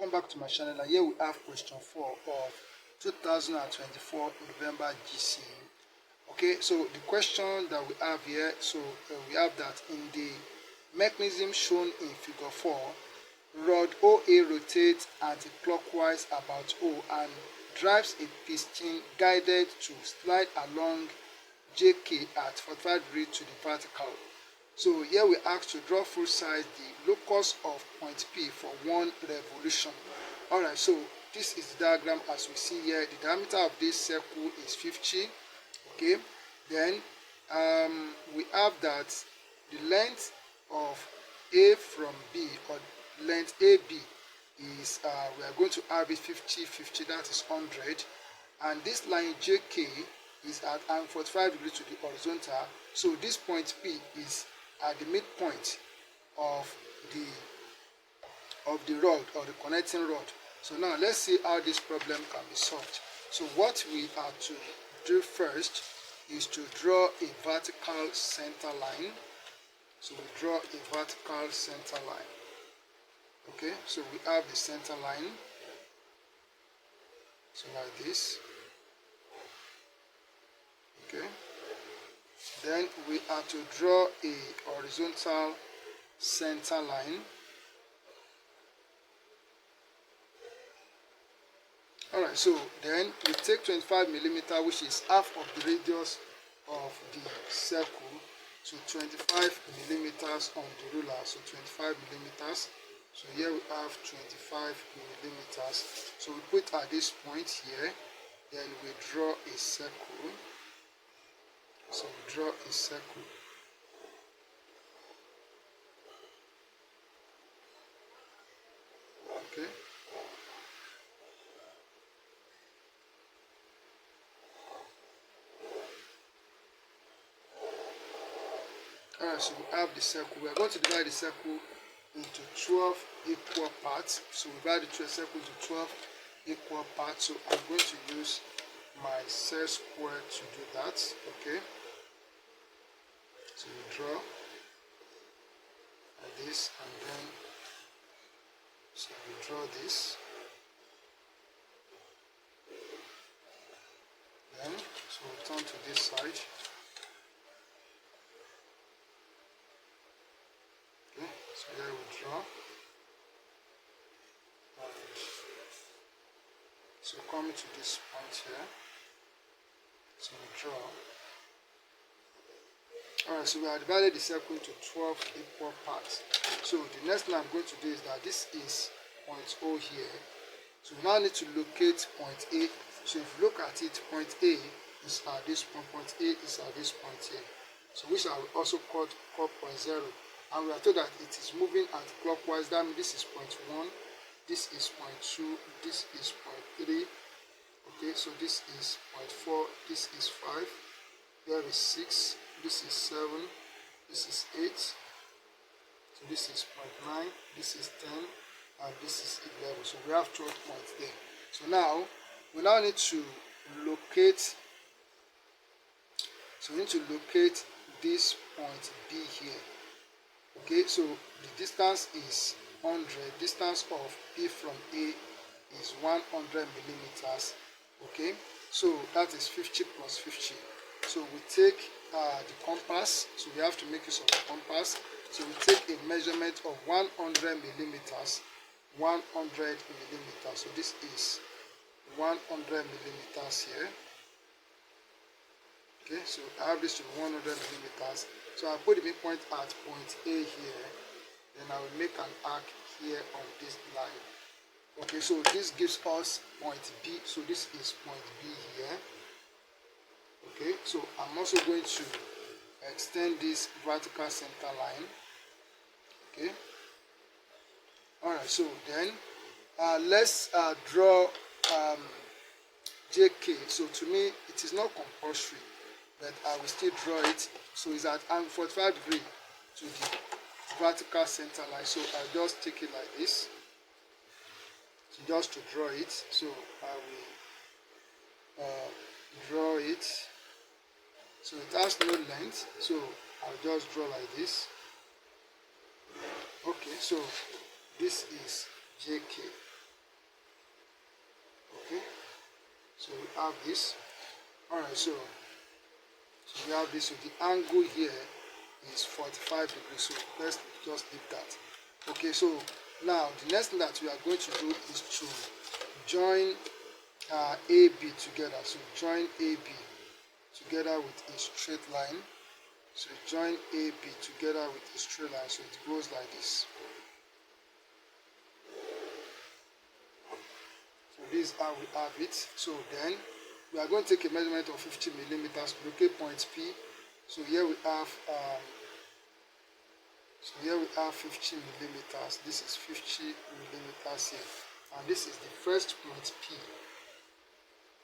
welcome back to my channel, and here we have question 4 of 2024 November GCE. Okay, so the question that we have here, we have that in the mechanism shown in figure 4, rod OA rotates anti-clockwise about O and drives a piston guided to slide along JK at 45 degrees to the vertical. So here we ask to draw full size the locus of point P for 1 revolution. Alright, so this is the diagram as we see here. The diameter of this circle is 50. Okay, then we have that the length of A from B, or length AB, is we are going to have it 50, 50, that is 100. And this line JK is at 45 degrees to the horizontal. So this point P is at the midpoint of the rod, or the connecting rod. So now let's see how this problem can be solved. So what we have to do first is to draw a vertical center line. So we draw a vertical center line. Okay, so we have the center line, so like this. Okay, then we have to draw a horizontal center line. Alright, so then we take 25 millimeter, which is half of the radius of the circle. So 25 millimeters on the ruler, so 25 millimeters. So here we have 25 millimeters. So we put at this point here, then we draw a circle. So we draw a circle. Okay. Alright, so we have the circle. We are going to divide the circle into 12 equal parts. So we divide the circle into 12 equal parts. So I'm going to use my set square to do that. Okay. So we draw like this, and then so we draw this. Then so we turn to this side. Okay, so here we draw. And so coming to this point here. So we draw. Alright, so we have divided the circle into 12 equal parts. So the next thing I'm going to do is that this is point O here. So we now need to locate point A. So if you look at it, point A is at this point, point A is at this point here. So which I will also call point 0. And we are told that it is moving anti-clockwise. That means this is point 1, this is point 2, this is point 3. Okay, so this is point 4, this is 5, here is 6. This is 7, this is 8, so this is 0.9, this is 10, and this is 11. So we have 12 points there. So now, we now need to locate, so we need to locate this point B here. Okay, so the distance is 100, distance of P from A is 100 millimeters. Okay, so that is 50 plus 50. So we take the compass, so we have to make use of the compass. So we take a measurement of 100 millimeters, 100 millimeters. So this is 100 millimeters here. Okay, so I have this to 100 millimeters. So I put the midpoint at point A here, then I will make an arc here on this line. Okay, so this gives us point B. So this is point B here. Okay, so I'm also going to extend this vertical center line. Okay. Alright, so then let's draw JK. So to me, it is not compulsory, but I will still draw it. So it's at 45 degrees to the vertical center line. So I'll just take it like this. So just to draw it. So I will draw it. So it has no length, so I'll just draw like this. Okay, so this is JK. So we have this. Alright, so we have this. So the angle here is 45 degrees. So let's just leave that. Okay, so now the next thing that we are going to do is to join AB together. So join AB together with a straight line. So join AB together with a straight line. So it goes like this. So this is how we have it. So then we are going to take a measurement of 50 millimeters to locate point P. So here we have 50 millimeters. This is 50 millimeters here, and this is the first point P.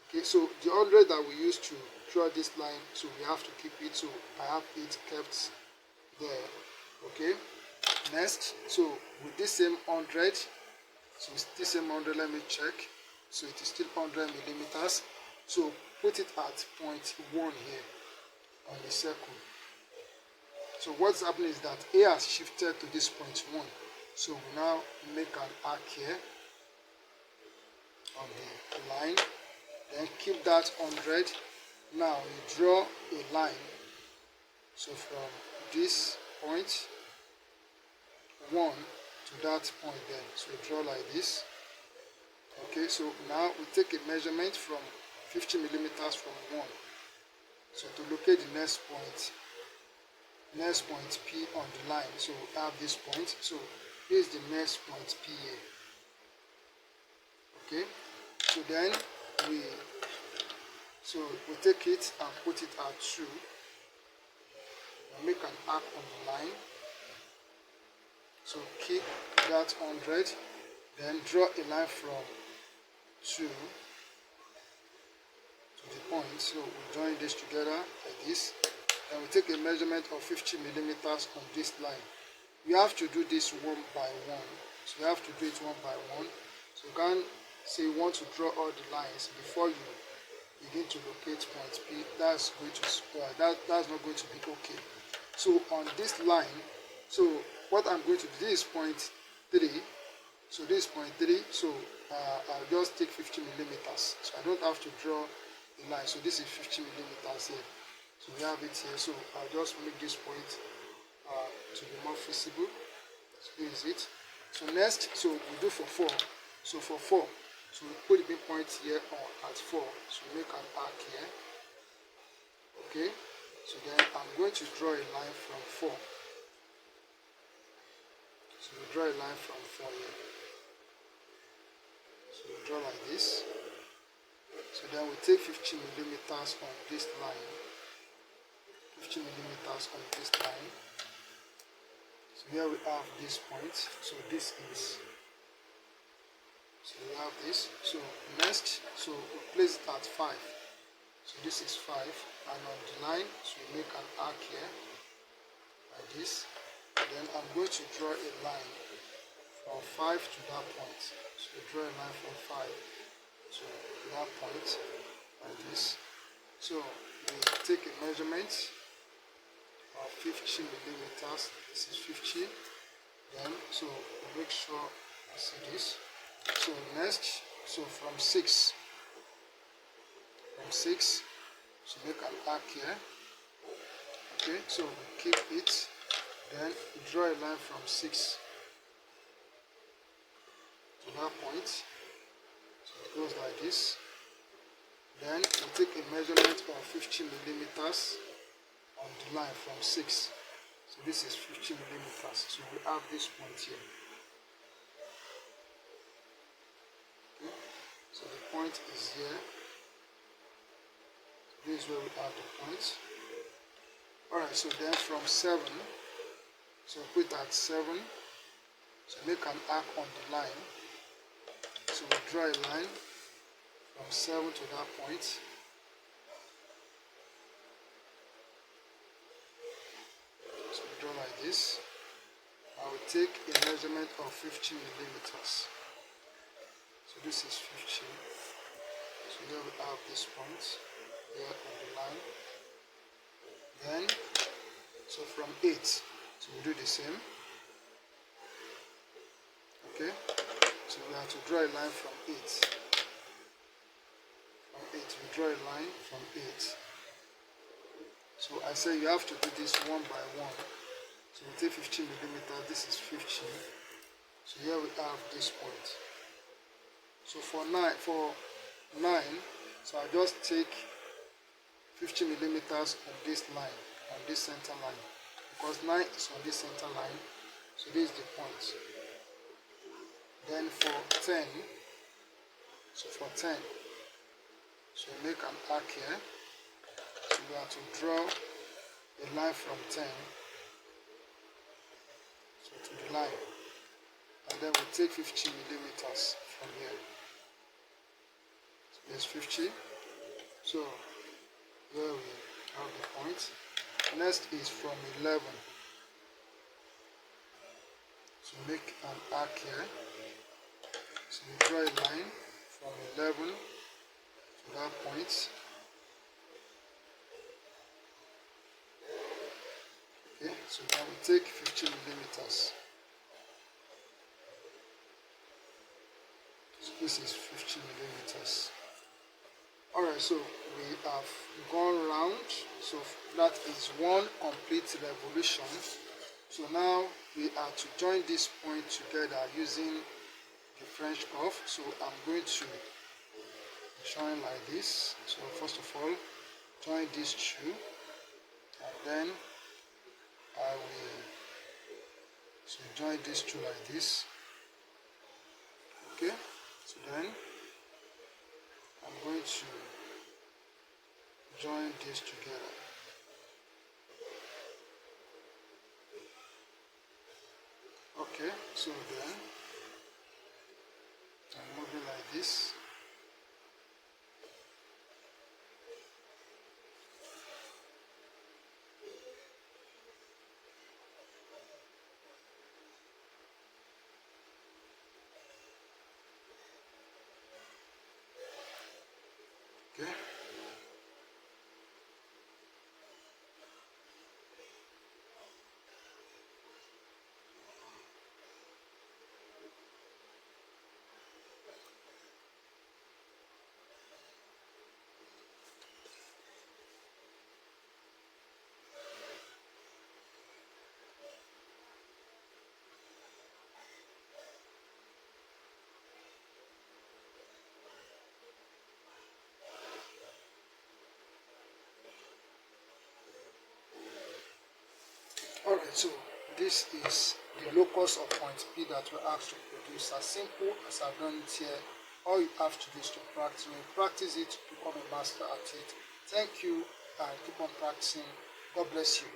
Okay, so the 100 that we used to draw this line, so we have to keep it. So I have it kept there. Okay. Next, so with this same 100, so it's this same 100. Let me check. So it is still 100 millimeters. So put it at point 1 here on the circle. So what's happening is that A has shifted to this point 1. So we now make an arc here on the line. Then keep that 100. Now you draw a line. So from this point 1 to that point there. So you draw like this. Okay, so now we take a measurement from 50 millimeters from 1. So to locate the next point P on the line. So we have this point. So here is the next point P here. Okay, so then we take it and put it at 2 and make an arc on the line. So keep that 100, then draw a line from 2 to the point. So we join this together like this. And we take a measurement of 50 millimeters on this line. We have to do this one by one. So you have to do it one by one. So you can't say you want to draw all the lines before you begin to locate point P. That's not going to be okay. So on this line, so what I'm going to do, this is point 3. So this is point 3. So I'll just take 50 millimeters. So I don't have to draw the line. So this is 50 millimeters here. So we have it here. So I'll just make this point to be more visible. So this is it. So next, so we do for 4. So for 4, so we put the pinpoint here at 4. So make an arc here. Okay. So then I'm going to draw a line from 4. So we draw a line from 4 here. So we draw like this. So then we take 50 millimeters on this line. 50 millimeters on this line. So here we have this point. So this is. So we have this. So next, so we place it at 5. So this is 5. And on the line, so we make an arc here. Like this. And then I'm going to draw a line from 5 to that point. So we draw a line from 5 to that point. Like this. So we take a measurement of 50 millimeters. This is 50. Then so we make sure you see this. So next, so from 6, so make an arc here. Okay, so we keep it. Then we draw a line from 6 to that point. So it goes like this. Then we take a measurement of 50 millimeters on the line from 6. So this is 50 millimeters. So we have this point here. Okay. So the point is here. So this is where we have the point. Alright, so then from 7, so put at 7. So make an arc on the line. So we draw a line from 7 to that point. So we draw like this. I will take a measurement of 50 millimeters. So this is 50. So here we have this point here on the line. Then, so from 8, so we do the same. Okay, so we have to draw a line from 8. From 8. we draw a line from 8. So I say you have to do this one by one. So we take 15 millimeters, this is 15. So here we have this point. So for 9, so I just take 50 millimeters on this line, on this center line, because 9 is on this center line. So this is the point. Then for 10, so for 10, so make an arc here. So we have to draw a line from 10 so to the line, and then we take 50 millimeters from here. So there's 50. So here we have the point. Next is from 11. So make an arc here. So we draw a line from 11 to that point. Okay, so then we take 50 millimeters. So this is 50 millimeters. Alright, so we have gone round. So that is one complete revolution. So now we are to join this point together using the French curve. So I'm going to join like this. So first of all, join these two, and then I will join these two like this. Okay, so then I'm going to join these together. Okay, so then I'm moving like this. Okay. Alright, so this is the locus of point P that we're asked to produce. As simple as I've done it here, all you have to do is to practice. When you practice it, become a master at it. Thank you and keep on practicing. God bless you.